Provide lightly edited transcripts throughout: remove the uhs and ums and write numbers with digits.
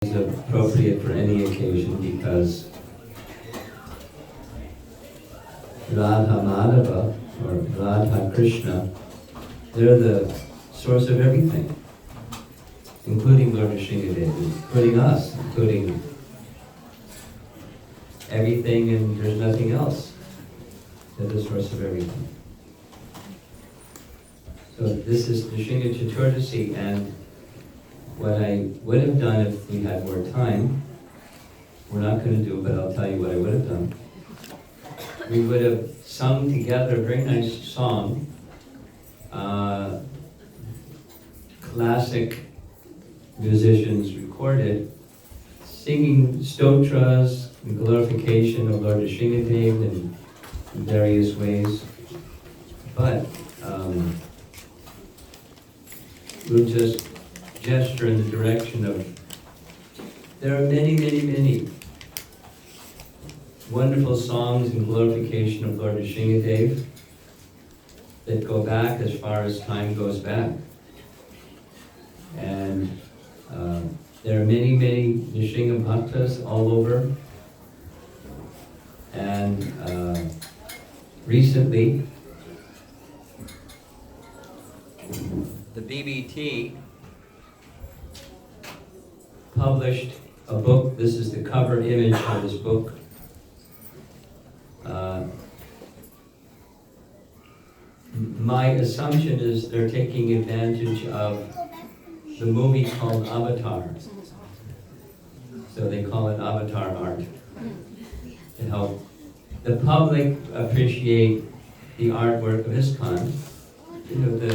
is appropriate for any occasion because Radha Madhava or Radha Krishna, they're the source of everything, including Lord Nrsimhadev, including us, including everything, and there's nothing else. They're the source of everything. So this is Nrsimha Chaturdasi, and what I would have done if we had more time, we're not going to do, but I'll tell you what I would have done. We would have sung together a very nice song, classic musicians recorded, singing stotras in glorification of Lord Nrsimhadev in various ways. But we'll just gesture in the direction of, there are many, many, many wonderful songs in glorification of Lord Nrsimhadev that go back as far as time goes back. And there are many, many Nrsimha Bhaktas all over. And recently, the BBT published a book. This is the cover image of this book. My assumption is they're taking advantage of the movie called Avatar. So they call it Avatar art to help the public appreciate the artwork of ISKCON. You know, the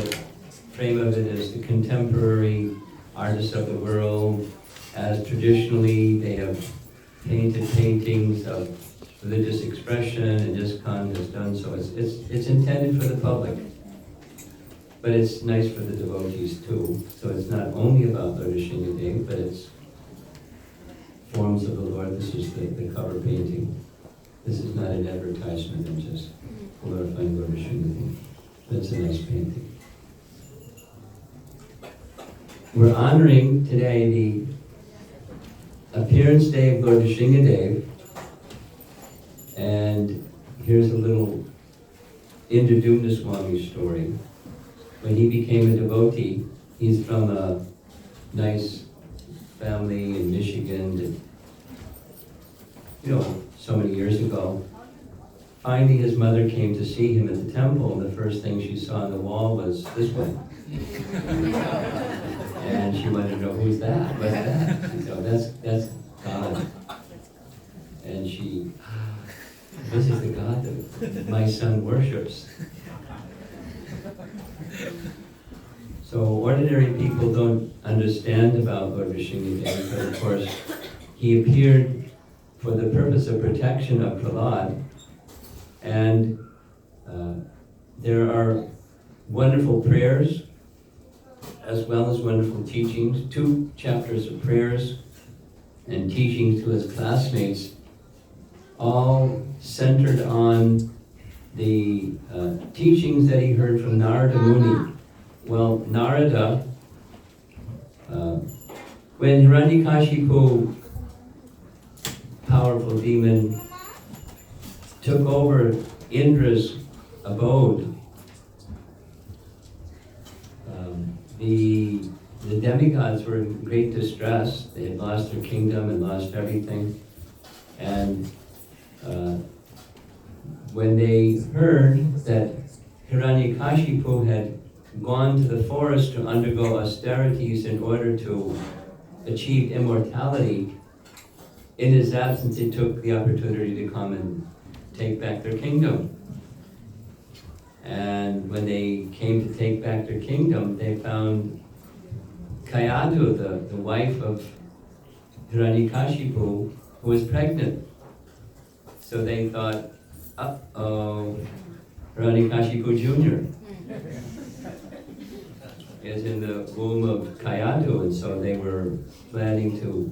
frame of it is the contemporary artists of the world, as traditionally they have painted paintings of religious expression, and ISKCON has done so. It's intended for the public, but it's nice for the devotees too. So it's not only about Lord Nrsimhadev, but it's forms of the Lord. This is the cover painting. This is not an advertisement, I'm just glorifying Lord Nrsimhadev. That's a nice painting. We're honoring today the appearance day of Lord Nrsimhadev, and here's a little Indradumna Swami story. When he became a devotee, he's from a nice family in Michigan that, so many years ago. Finally, his mother came to see him at the temple, and the first thing she saw on the wall was this one. And she wanted to know, who's that? What's that? She said, oh, that's God. And this is the God that my son worships. So ordinary people don't understand about Lord Nrsimhadev, but of course he appeared for the purpose of protection of Prahlad, and there are wonderful prayers as well as wonderful teachings, 2 chapters of prayers and teachings to his classmates, all centered on the teachings that he heard from Narada Muni. Well, Narada, when Hiranyakashipu, powerful demon, took over Indra's abode, the demigods were in great distress. They had lost their kingdom and lost everything. And when they heard that Hiranyakashipu had gone to the forest to undergo austerities in order to achieve immortality, in his absence they took the opportunity to come and take back their kingdom. And when they came to take back their kingdom, they found Kayadu, the wife of Hiranyakashipu, who was pregnant. So they thought, uh-oh, Hiranyakashipu Jr. is in the womb of Kayadu, and so they were planning to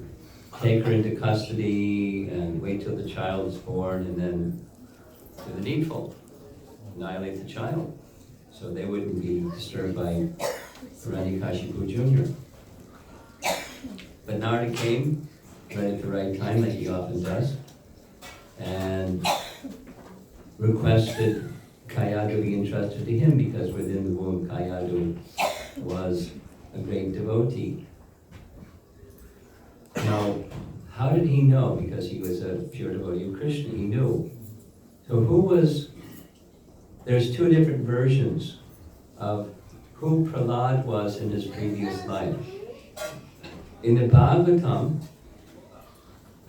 take her into custody and wait till the child is born and then do the needful, annihilate the child, so they wouldn't be disturbed by Hiranyakashipu Jr. But Narada came right at the right time, like he often does, and requested Kayadu be entrusted to him, because within the womb Kayadu was a great devotee. Now, how did he know? Because he was a pure devotee of Krishna, he knew. So there's two different versions of who Prahlad was in his previous life. In the Bhagavatam,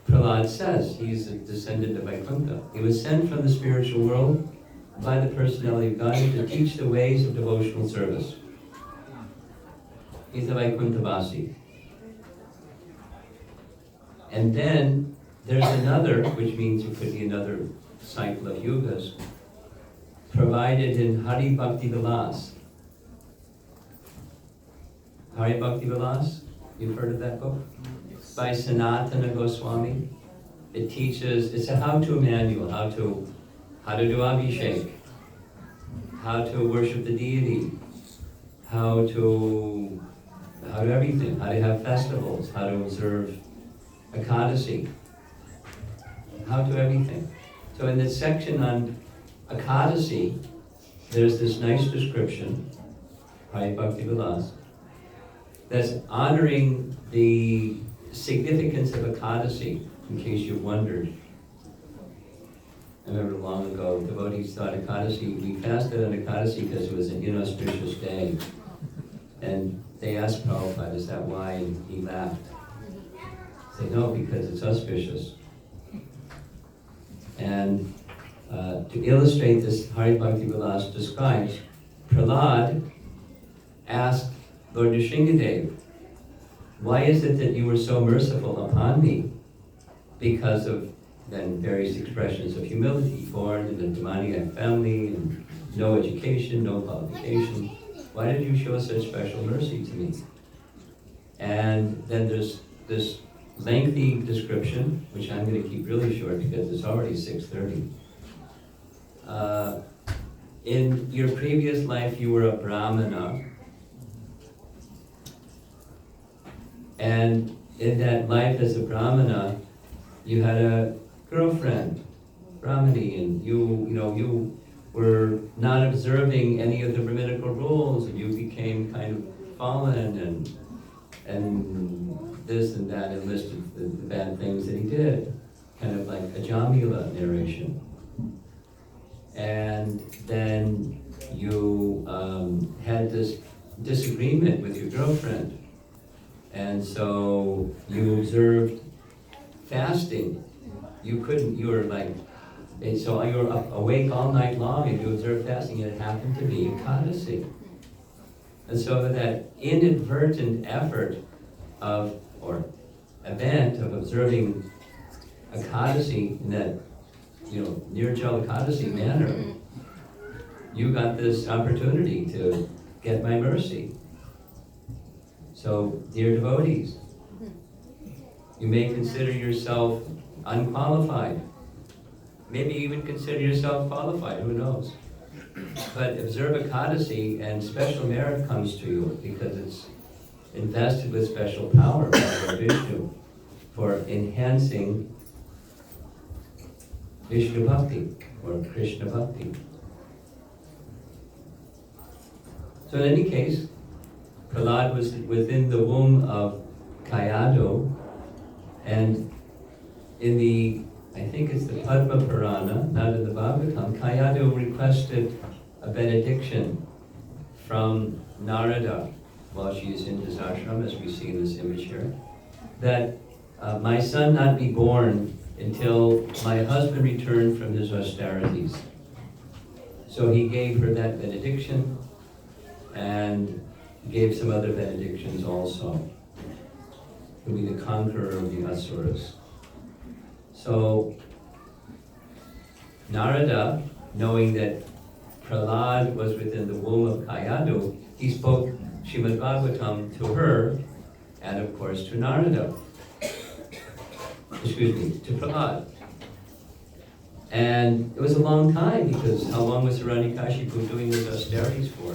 Prahlad says he's a descendant of Vaikuntha. He was sent from the spiritual world by the personality of God to teach the ways of devotional service. He's a Vaikunthavasi. And then there's another, which means it could be another cycle of yugas, provided in Hari Bhakti Vilas. Hari Bhakti Vilas, you've heard of that book? By Sanatana Goswami. It teaches, it's a how-to manual, how to do Abhishek, how to worship the deity, how to everything, how to have festivals, how to observe Ekadasi, how to everything. So in this section on Ekadasi, there's this nice description, Hari Bhakti Vilas, that's honoring the significance of Ekadasi, in case you've wondered. I remember long ago, devotees thought Ekadasi, we fasted on Ekadasi because it was an inauspicious day. And they asked Prabhupada, is that why? And he laughed. He said, no, because it's auspicious. And to illustrate this, Hari Bhakti Vilas describes, Prahlad asked Lord Nrsingadev, why is it that you were so merciful upon me? Because of then various expressions of humility, born in a demoniac family, and no education, no qualification. Why did you show such special mercy to me? And then there's this lengthy description, which I'm going to keep really short because it's already 6:30. In your previous life, you were a Brahmana. And in that life as a Brahmana, you had a girlfriend, Brahmani, and you were not observing any of the Brahminical rules, and you became kind of fallen and this and that, and listed the bad things that he did, kind of like a Jamila narration. And then you had this disagreement with your girlfriend, and so you observed fasting. You were like, and so you were awake all night long and you observed fasting, and it happened to be Ekadasi. And so that inadvertent effort or event of observing Ekadasi in that, Nirjal Ekadasi manner, you got this opportunity to get my mercy. So, dear devotees, you may consider yourself unqualified. Maybe even consider yourself qualified, who knows? But observe Ekadasi and special merit comes to you because it's invested with special power by Lord Vishnu for enhancing Vishnu Bhakti or Krishna Bhakti. So in any case, Prahlad was within the womb of Kayadu, and in the, I think it's the Padma Purana, not in the Bhagavatam, Kayadu requested a benediction from Narada while she is in his ashram, as we see in this image here, that my son not be born until my husband returned from his austerities. So he gave her that benediction and gave some other benedictions also. He'll be the conqueror of the asuras. So Narada, knowing that Prahlad was within the womb of Kayadu, he spoke Srimad Bhagavatam to her and of course to Narada. To Prahlad. And it was a long time, because how long was Hiranyakashipu doing his austerities for?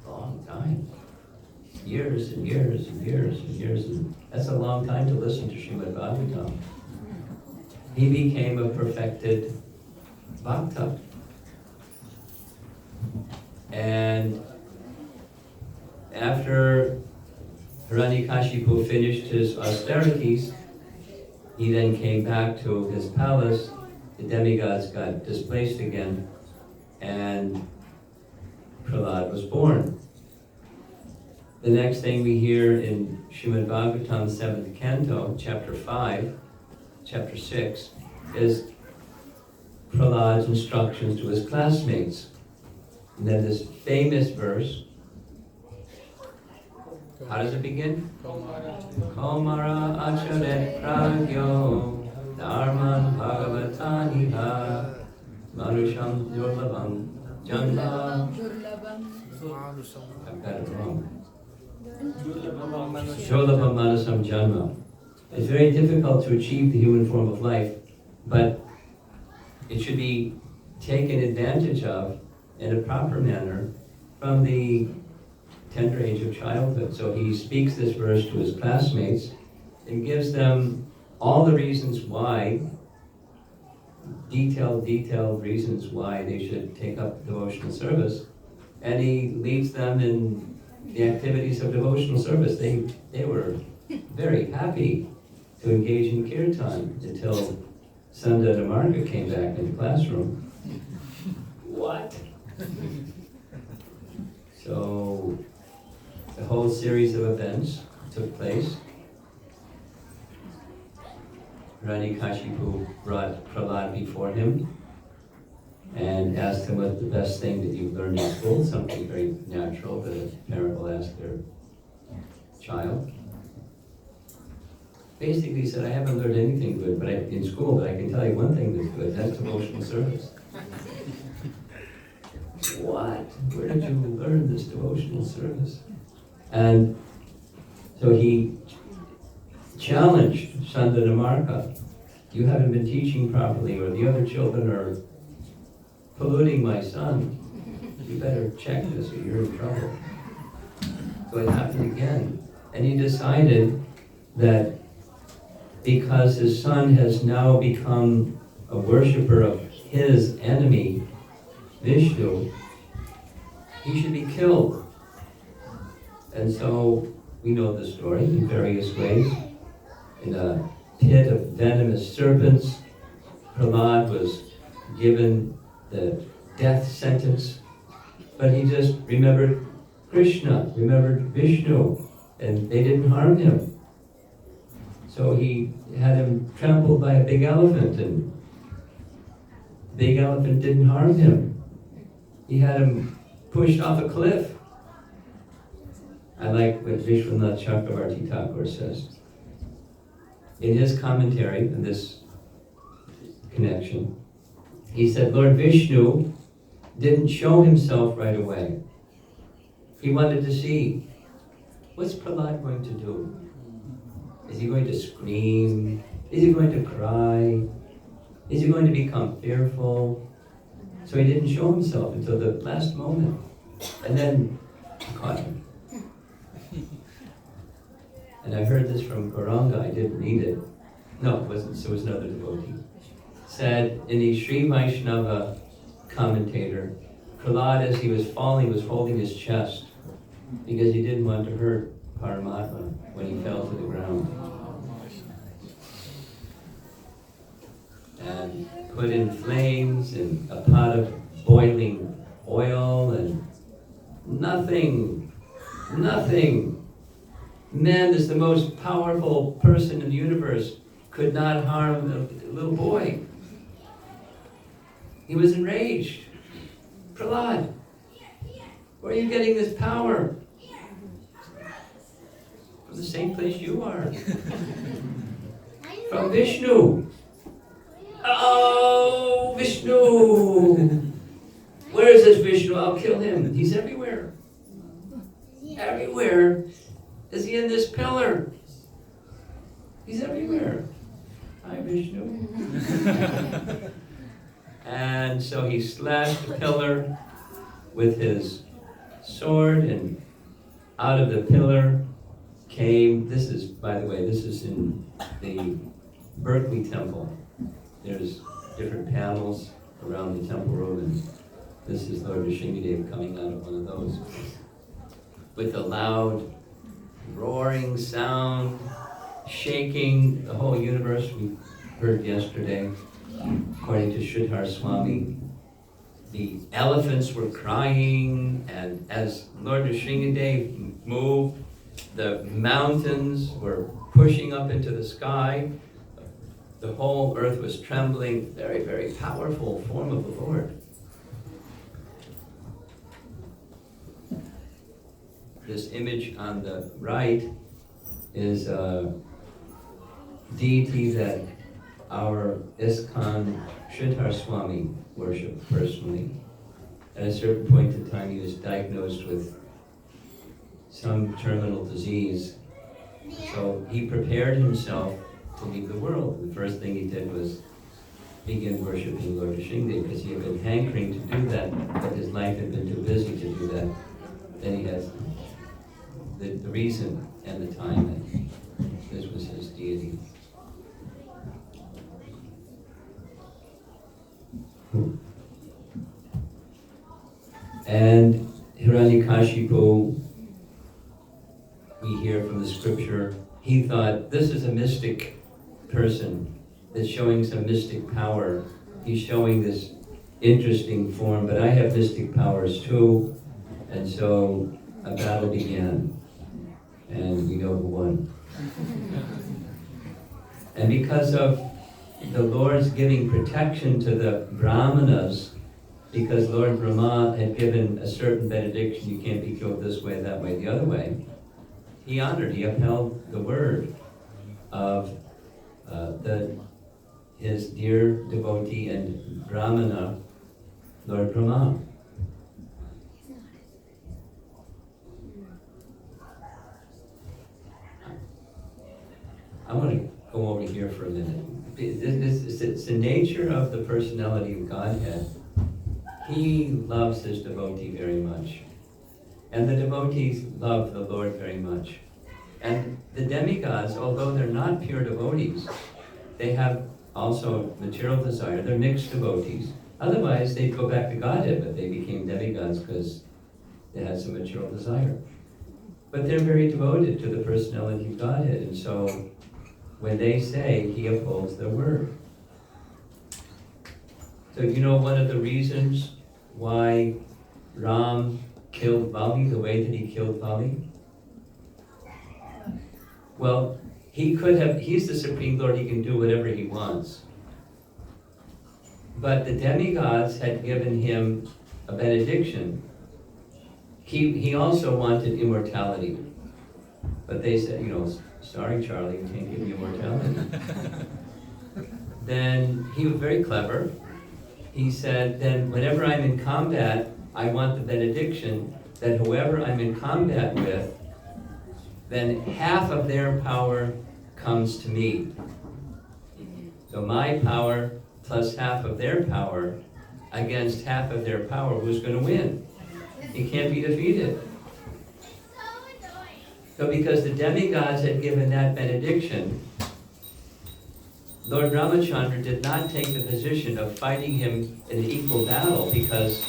A long time. years and years and years and years, and that's a long time to listen to Srimad Bhagavatam. He became a perfected bhakta. And after Hiranyakashipu finished his austerities, he then came back to his palace. The demigods got displaced again, and Prahlad was born. The next thing we hear in Srimad Bhagavatam, 7th canto, chapter 5, chapter 6, is Prahlad's instructions to his classmates. And then this famous verse, how does it begin? Komara acharet pragyo dharman bhagavataniha manusham durlabham janma. I've got it wrong. Durlabham manusam janma. It's very difficult to achieve the human form of life, but it should be taken advantage of in a proper manner from the tender age of childhood. So he speaks this verse to his classmates and gives them all the reasons why, detailed reasons why they should take up devotional service. And he leads them in the activities of devotional service. They were very happy to engage in kirtan until Sanda Namarka came back in the classroom. What? So the whole series of events took place. Hiranyakashipu brought Prahlad before him and asked him what the best thing that you've learned in school, something very natural that a parent will ask their child. Basically he said, I haven't learned anything good in school, but I can tell you one thing that's good, that's devotional service. What? Where did you learn this devotional service? And so he challenged Sanda Namarka, you haven't been teaching properly, or the other children are polluting my son. You better check this or you're in trouble. So it happened again. And he decided that because his son has now become a worshiper of his enemy, Vishnu, he should be killed. And so we know the story in various ways. In a pit of venomous serpents, Prahlad was given the death sentence, but he just remembered Krishna, remembered Vishnu, and they didn't harm him. So he had him trampled by a big elephant, and the big elephant didn't harm him. He had him pushed off a cliff. I like what Vishwanath Chakravarti Thakur says. In his commentary on this connection, he said, Lord Vishnu didn't show himself right away. He wanted to see, what's Prahlad going to do? Is he going to scream? Is he going to cry? Is he going to become fearful? So he didn't show himself until the last moment. And then he caught him. And I heard this from Gauranga, I didn't read it. No, it wasn't, so it was another devotee. Said in the Sri Vaishnava commentator, Prahlad, as he was falling, was holding his chest because he didn't want to hurt Paramatma when he fell to the ground. And put in flames and a pot of boiling oil and nothing. Man is the most powerful person in the universe, could not harm a little boy. He was enraged. Prahlad, where are you getting this power? From the same place you are. From Vishnu. Oh, Vishnu! Where is this Vishnu? I'll kill him. He's everywhere. Everywhere. Is he in this pillar? He's everywhere. Hi, Vishnu. And so he slashed the pillar with his sword, and out of the pillar came, this is, by the way, this is in the Berkeley Temple. There's different panels around the temple room, and this is Lord Nrsimhadev coming out of one of those with a loud roaring sound, shaking the whole universe. We heard yesterday, according to Sridhar Swami, the elephants were crying, and as Lord Nrsimhadev moved, the mountains were pushing up into the sky. The whole earth was trembling. Very, very powerful form of the Lord. This image on the right is a deity that our ISKCON Sridhar Swami worshipped personally. At a certain point in time, he was diagnosed with some terminal disease. So he prepared himself to leave the world. The first thing he did was begin worshiping Lord Nrsimhadev, because he had been hankering to do that, but his life had been too busy to do that. Then he has the reason and the time that this was his deity. And Hiranyakashipu, we hear from the scripture, he thought, this is a mystic person that's showing some mystic power. He's showing this interesting form, but I have mystic powers too. And so a battle began, and we know who won. And because of the Lord's giving protection to the Brahmanas, because Lord Brahma had given a certain benediction, you can't be killed this way, that way, the other way, he upheld the word of his dear devotee and Brahmana, Lord Brahma. I want to go over here for a minute. It's the nature of the personality of Godhead. He loves his devotee very much. And the devotees love the Lord very much. And the demigods, although they're not pure devotees, they have also material desire. They're mixed devotees. Otherwise, they'd go back to Godhead, but they became demigods because they had some material desire. But they're very devoted to the personality of Godhead. And so when they say, he upholds their word. So you know one of the reasons why Ram killed Bali the way that he killed Bali? Well, he's the Supreme Lord, he can do whatever he wants. But the demigods had given him a benediction. He also wanted immortality. But they said, sorry Charlie, we can't give you immortality. Then he was very clever. He said, then whenever I'm in combat, I want the benediction that whoever I'm in combat with, then half of their power comes to me. So my power plus half of their power against half of their power, who's going to win? He can't be defeated. So because the demigods had given that benediction, Lord Ramachandra did not take the position of fighting him in an equal battle because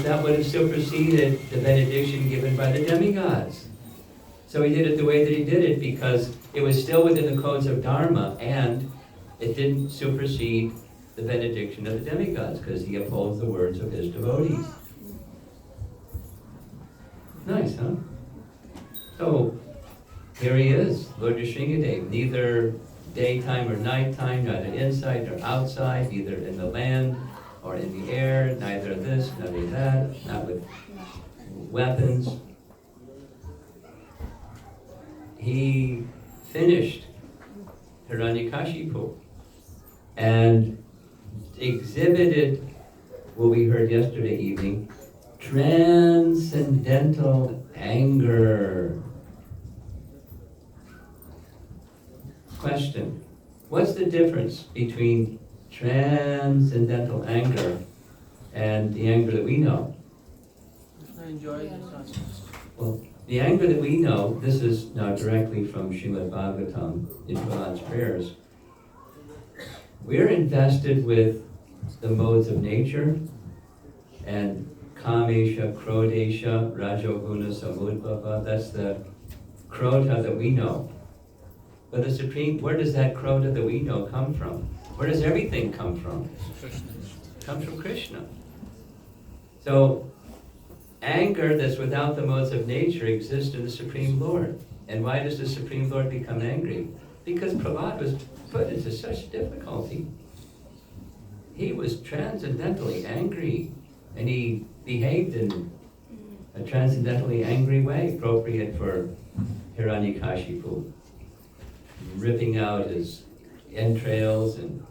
that would have superseded the benediction given by the demigods. So he did it the way that he did it because it was still within the codes of Dharma and it didn't supersede the benediction of the demigods because he upholds the words of his devotees. Nice, huh? So here he is, Lord Nrsimhadev, neither daytime or nighttime, neither inside nor outside, neither in the land or in the air, neither this, neither that, not with weapons. He finished Hiranyakashipu and exhibited what we heard yesterday evening, transcendental anger. Question, What's the difference between transcendental anger and the anger that we know? Well, the anger that we know, this is now directly from Srimad Bhagavatam in Prahlada's prayers. We're invested with the modes of nature and Kamesha, Krodesha, Rajoguna, Samudbhava. That's the Krodha that we know. But the Supreme, where does that Krodha that we know come from? Where does everything come from? It comes from Krishna. So, anger that's without the modes of nature exists in the Supreme Lord. And why does the Supreme Lord become angry? Because Prahlad was put into such difficulty. He was transcendentally angry, and he behaved in a transcendentally angry way, appropriate for Hiranyakashipu, ripping out his entrails and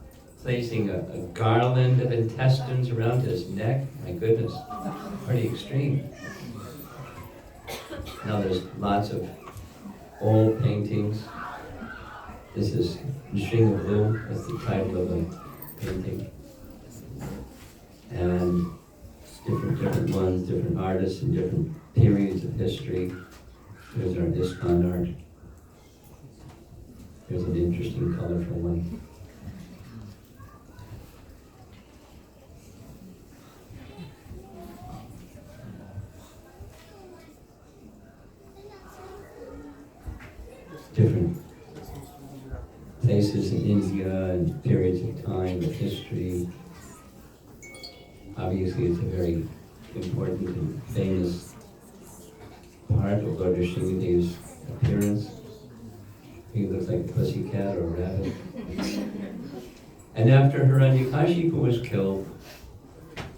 placing a garland of intestines around his neck. My goodness, pretty extreme. Now there's lots of old paintings. This is Narasimha Blue, that's the title of a painting. And different ones, different artists in different periods of history. Here's our ISKCON art. Here's an interesting colorful one. Different places in India and periods of time, of history. Obviously, it's a very important and famous part of Lord Narasimha's appearance. He looks like a pussycat or a rabbit. And after Hiranyakashipu was killed,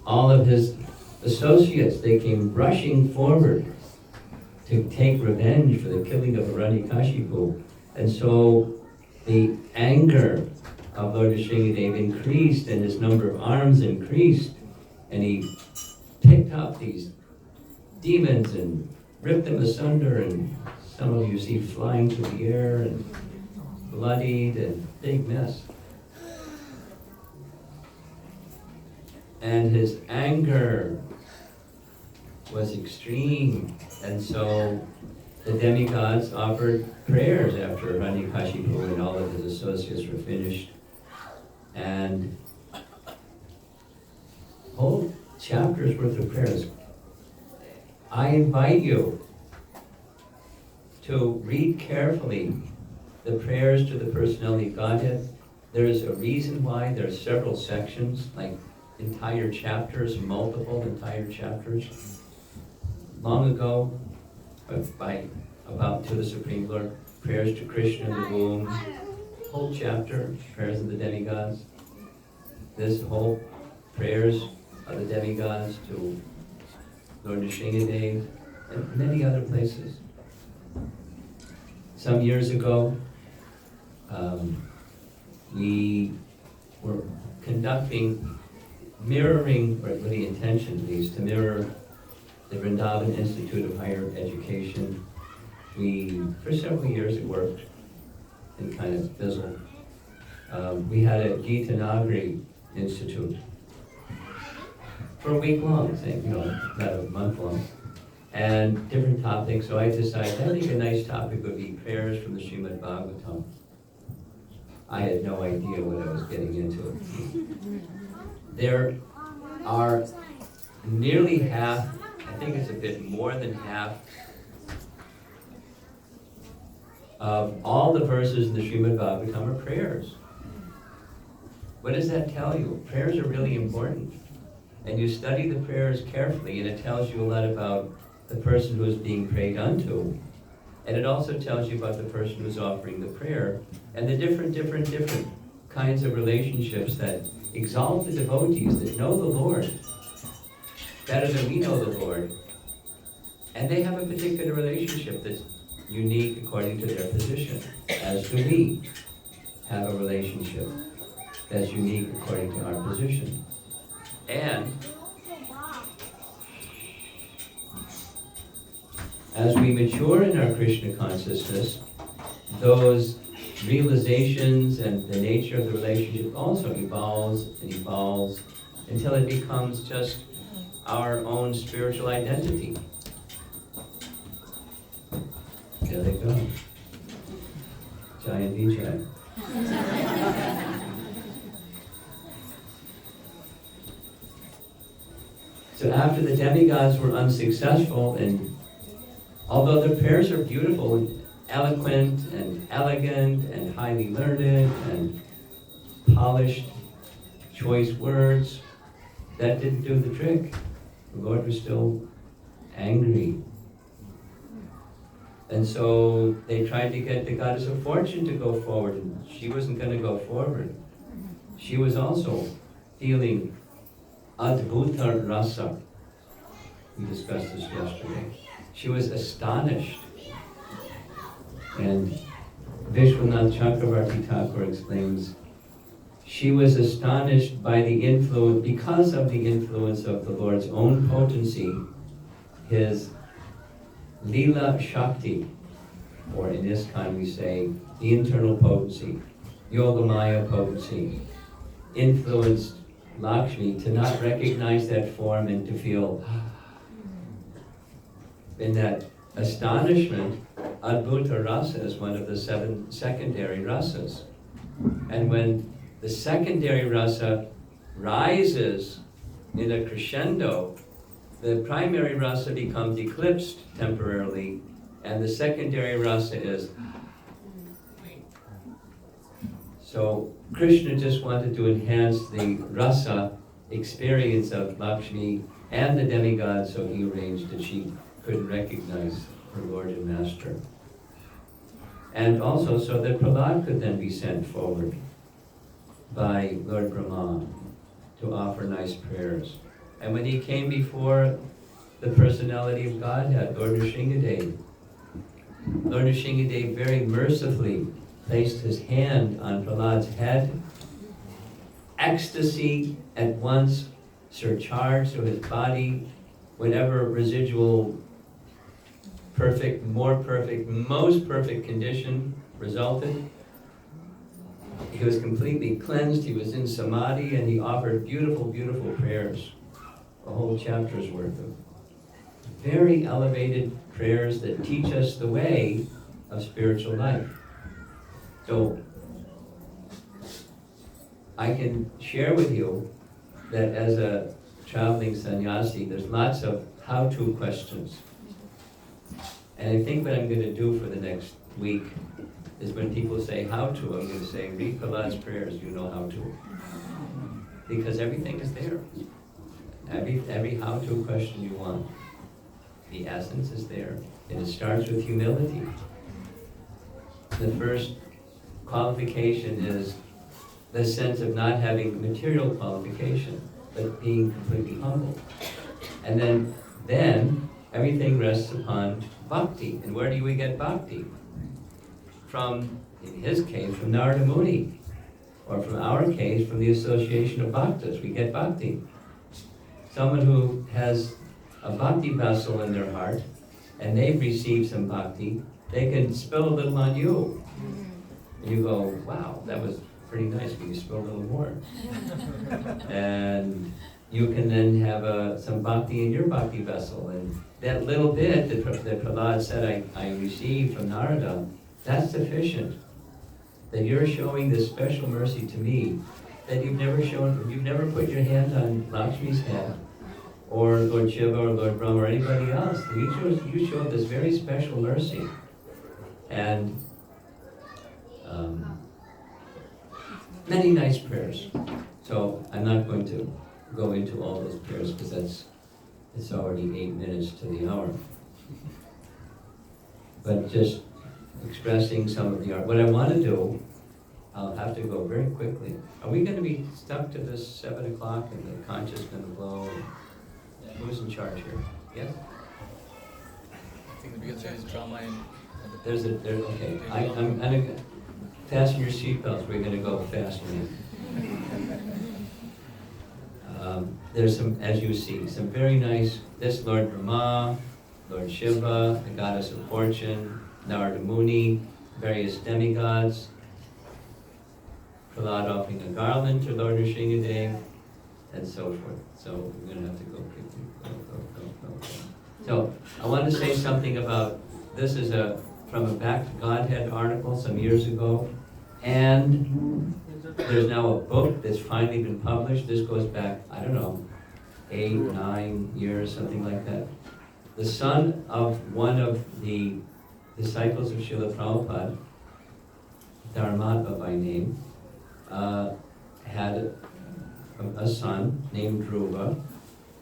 all of his associates, they came rushing forward to take revenge for the killing of Hiranyakashipu. And so the anger of Lord Narasimha increased, and his number of arms increased, and he picked up these demons and ripped them asunder, and some of you see flying through the air and bloodied and big mess. And his anger was extreme, and so the demigods offered prayers after Hiranyakashipu and all of his associates were finished. And whole chapters worth of prayers. I invite you to read carefully the prayers to the personality of Godhead. There is a reason why there are several sections, like entire chapters, multiple entire chapters. Long ago, about to the Supreme Lord, prayers to Krishna in the womb, whole chapter, prayers of the demigods. This whole prayers of the demigods to Lord Narasimha and many other places. Some years ago, we were conducting mirroring, or with the intention at least, to mirror the Vrindavan Institute of Higher Education. For several years it worked and kind of fizzled. We had a Gita Nagari Institute for a week long, not a month long, and different topics. So I decided, I think a nice topic would be prayers from the Srimad Bhagavatam. I had no idea what I was getting into. There are nearly half, I think it's a bit more than half, of all the verses in the Srimad Bhagavatam are prayers. What does that tell you? Prayers are really important. And you study the prayers carefully, and it tells you a lot about the person who is being prayed unto. And it also tells you about the person who is offering the prayer, and the different kinds of relationships that exalt the devotees that know the Lord better than we know the Lord. And they have a particular relationship that's unique according to their position, as do we have a relationship that's unique according to our position. And as we mature in our Krishna consciousness, those realizations and the nature of the relationship also evolves and evolves until it becomes just our own spiritual identity. There they go. Jai and Vijay. So after the demigods were unsuccessful, and although their prayers are beautiful and eloquent and elegant and highly learned and polished, choice words, that didn't do the trick. The Lord was still angry. And so they tried to get the goddess of fortune to go forward, and she wasn't going to go forward. She was also feeling adbhuta rasa. We discussed this yesterday. She was astonished. And Vishwanath Chakravarti Thakur explains, she was astonished by the influence, because of the influence of the Lord's own potency, his Leela Shakti, or in ISKCON we say, the internal potency, Yogamaya potency, influenced Lakshmi to not recognize that form and to feel in that astonishment. Adbhuta rasa is one of the 7 secondary rasas. And when the secondary rasa rises in a crescendo, the primary rasa becomes eclipsed temporarily, and the secondary rasa is. So Krishna just wanted to enhance the rasa experience of Lakshmi and the demigods, so he arranged that she could recognize her Lord and Master. And also so that Prahlad could then be sent forward by Lord Brahma to offer nice prayers. And when he came before the personality of Godhead, Lord Nrsingadev very mercifully placed his hand on Prahlad's head. Ecstasy at once surcharged through his body. Whatever residual perfect, more perfect, most perfect condition resulted. He was completely cleansed, he was in samadhi, and he offered beautiful, beautiful prayers. A whole chapter's worth of very elevated prayers that teach us the way of spiritual life. So, I can share with you that as a traveling sannyasi, there's lots of how-to questions. And I think what I'm going to do for the next week is when people say how to, I'm going to say, read Prahlad's prayers, you know how to. Because everything is there. Every how-to question you want. The essence is there. And it starts with humility. The first qualification is the sense of not having material qualification, but being completely humble. And then everything rests upon bhakti. And where do we get bhakti? From, in his case, from Narada Muni. Or from our case, from the association of bhaktas, we get bhakti. Someone who has a bhakti vessel in their heart, and they've received some bhakti, they can spill a little on you. And you go, wow, that was pretty nice, can you spill a little more? And you can then have some bhakti in your bhakti vessel. And that little bit that Prahlad said I received from Narada, that's sufficient. That you're showing this special mercy to me that you've never put your hand on Lakshmi's head, or Lord Shiva, or Lord Brahma, or anybody else. You showed this very special mercy. And many nice prayers. So I'm not going to go into all those prayers because it's already 8 minutes to the hour. But just expressing some of the art. What I want to do, I'll have to go very quickly. Are we going to be stuck to this 7 o'clock and the conch is going to blow? Who's in charge here? Yes? I think because there's drama and... Okay. I'm going to fasten your seatbelts. We're going to go faster. There's some, as you see, some very nice, this Lord Brahma, Lord Shiva, the goddess of fortune, Narada Muni, various demigods. Prahlad offering a garland to Lord Nrsimhadev, and so forth. So we're going to have to go quickly. Go. So I want to say something about, this is from a Back to Godhead article some years ago, and there's now a book that's finally been published. This goes back, I don't know, 8, 9 years, something like that. The son of one of the disciples of Srila Prabhupada, Dharmata by name, had a son named Dhruva,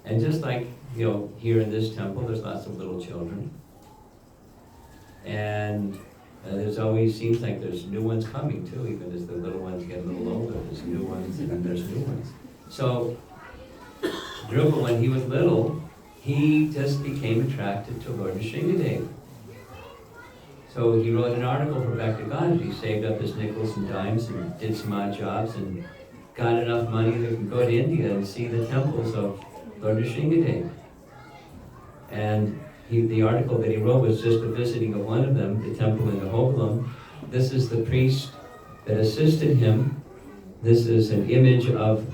and just like, you know, here in this temple, there's lots of little children, and there's always, seems like there's new ones coming too, even as the little ones get a little older, there's new ones, and then there's new ones. So, Dhruva, when he was little, he just became attracted to Lord Nrsimhadev. So he wrote an article for Back to God. He saved up his nickels and dimes and did some odd jobs and got enough money that he could go to India and see the temples of Lord Nrsimhadev. And the article that he wrote was just a visiting of one of them, the temple in Ahobilam. This is the priest that assisted him. This is an image of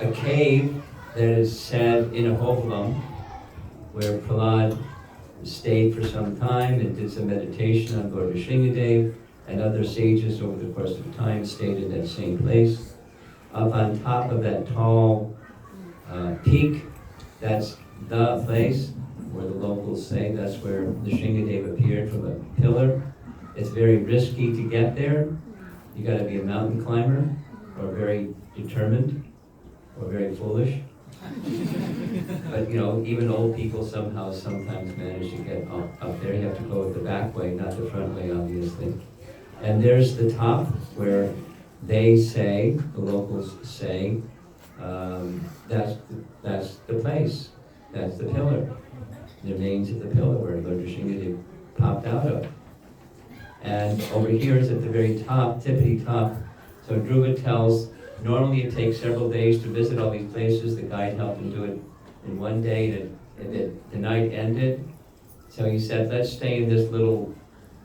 a cave that is said in Ahobilam, where Prahlad stayed for some time and did some meditation on Lord Nrsimhadev, and other sages over the course of time stayed in that same place. Up on top of that tall peak, that's the place where the locals say that's where Nrsimhadev appeared from a pillar. It's very risky to get there. You got to be a mountain climber, or very determined, or very foolish. But you know, even old people somehow sometimes manage to get up there. You have to go the back way, not the front way, obviously. And there's the top where they say, the locals say, that's the place, that's the pillar. The remains of the pillar where Lord Nrsimhadev popped out of. And over here is at the very top, tippity top. So Dhruva tells, normally it takes several days to visit all these places. The guide helped him do it in one day, and the night ended. So he said, let's stay in this little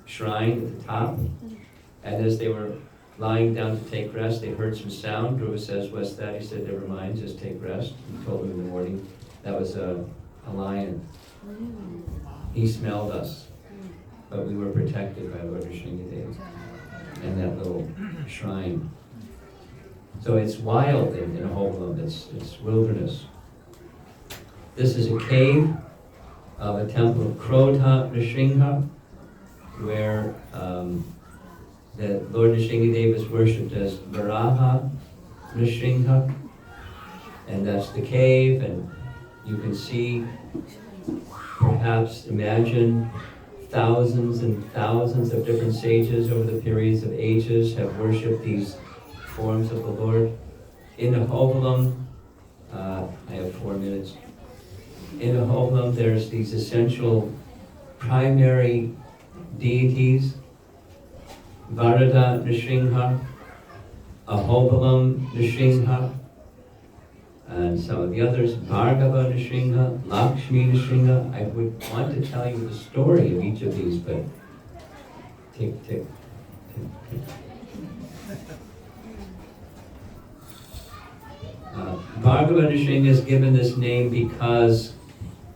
shrine at the top. And as they were lying down to take rest, they heard some sound. Dhruva says, what's that? He said, never mind, just take rest. He told them in the morning, that was a lion. He smelled us, but we were protected by Lord Nrsimhadev and that little shrine. So it's wild in Ahobilam, it's wilderness. This is a cave of a temple of Krodha Nrsimha, where the Lord Nrsimhadev is worshipped as Varaha Nrsimha, and that's the cave, and you can see, perhaps imagine, thousands and thousands of different sages over the periods of ages have worshipped these forms of the Lord. In Ahobilam, I have 4 minutes. In Ahobilam, there's these essential primary deities: Varada Nrsimha, Ahobilam Nrsimha, and some of the others, Bhargava Nrsimha, Lakshmi Nrsimha. I would want to tell you the story of each of these, but tick, tick, tick, tick. Bhargava Nrsimha is given this name because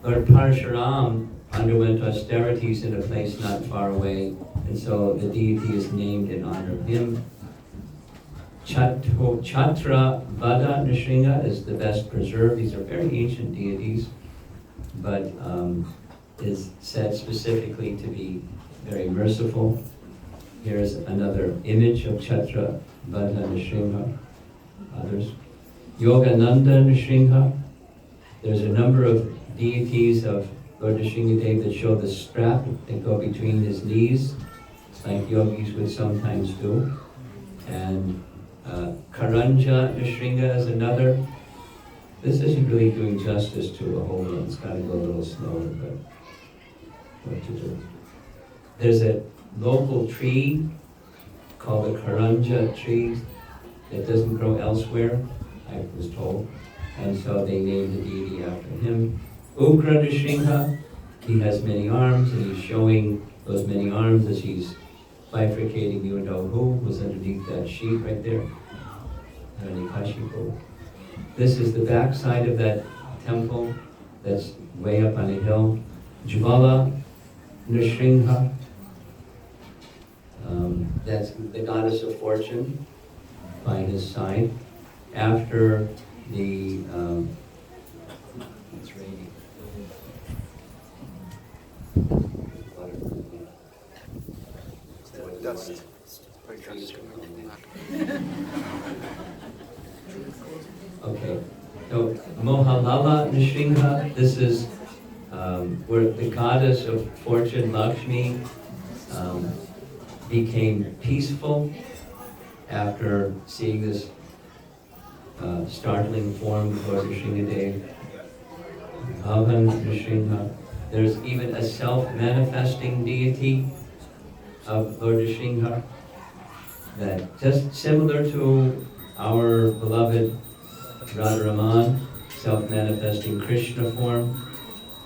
Lord Parshuram underwent austerities in a place not far away, and so the deity is named in honor of him. Chatra Vada Nrsimha is the best preserved. These are very ancient deities, but is said specifically to be very merciful. Here's another image of Chatra Vada Nrsimha. Others. Yogananda Nrsimha. There's a number of deities of Lord Nrsimhadev that show the strap that go between his knees, like yogis would sometimes do. And Karanja Nrsimha is another. This isn't really doing justice to a whole one. It's got to go a little slower, but what to do. There's a local tree called the Karanja tree that doesn't grow elsewhere, I was told. And so they named the deity after him. Ugra Nrsimha, he has many arms, and he's showing those many arms as he's bifurcating, you know who was underneath that sheet right there. Hiranyakashipu. This is the back side of that temple that's way up on a hill. Jvala Nrsimha, that's the goddess of fortune by his side. After the, it's raining. Dust. Okay, so Mohalala Nrsimha, this is where the goddess of fortune, Lakshmi, became peaceful after seeing this startling form of Lord Nrsimhadev. Bhavan Nrsimha. There's even a self-manifesting deity of Lord Nrsimha that just similar to our beloved Radharaman, self-manifesting Krishna form.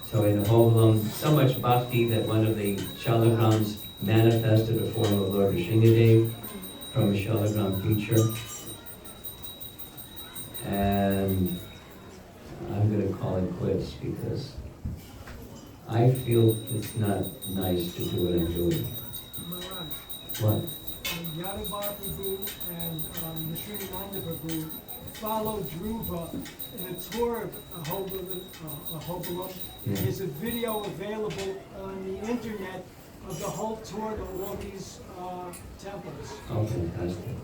So in Hovelam, so much bhakti that one of the shalagrams manifested a form of Lord Nrsimhadev from a shalagram feature. And I'm going to call it quits because I feel it's not nice to do what I'm doing. Maharaj, What? Yadavar Prabhu and Nrsimhananda Prabhu followed Dhruva in a tour of Hovelam. Yeah. There's a video available on the internet of the whole tour to all these temples. Oh, fantastic.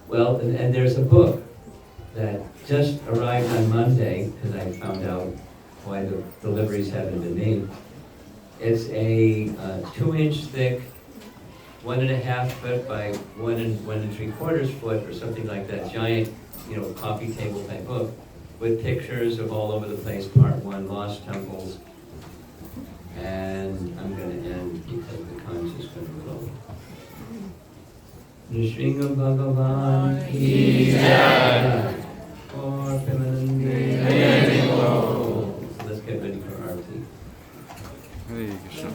Well, and there's a book that just arrived on Monday, because I found out why the deliveries haven't been made. It's a 2-inch thick, 1.5 foot by 1 3/4 foot or something like that, giant, coffee table type book, with pictures of all over the place, part 1, lost temples. And I'm going to end because the conch is going to go. Nrsimha Bhagavan ki jai. Or Pimanandi. Let's get ready for Aarti. Hare Krishna.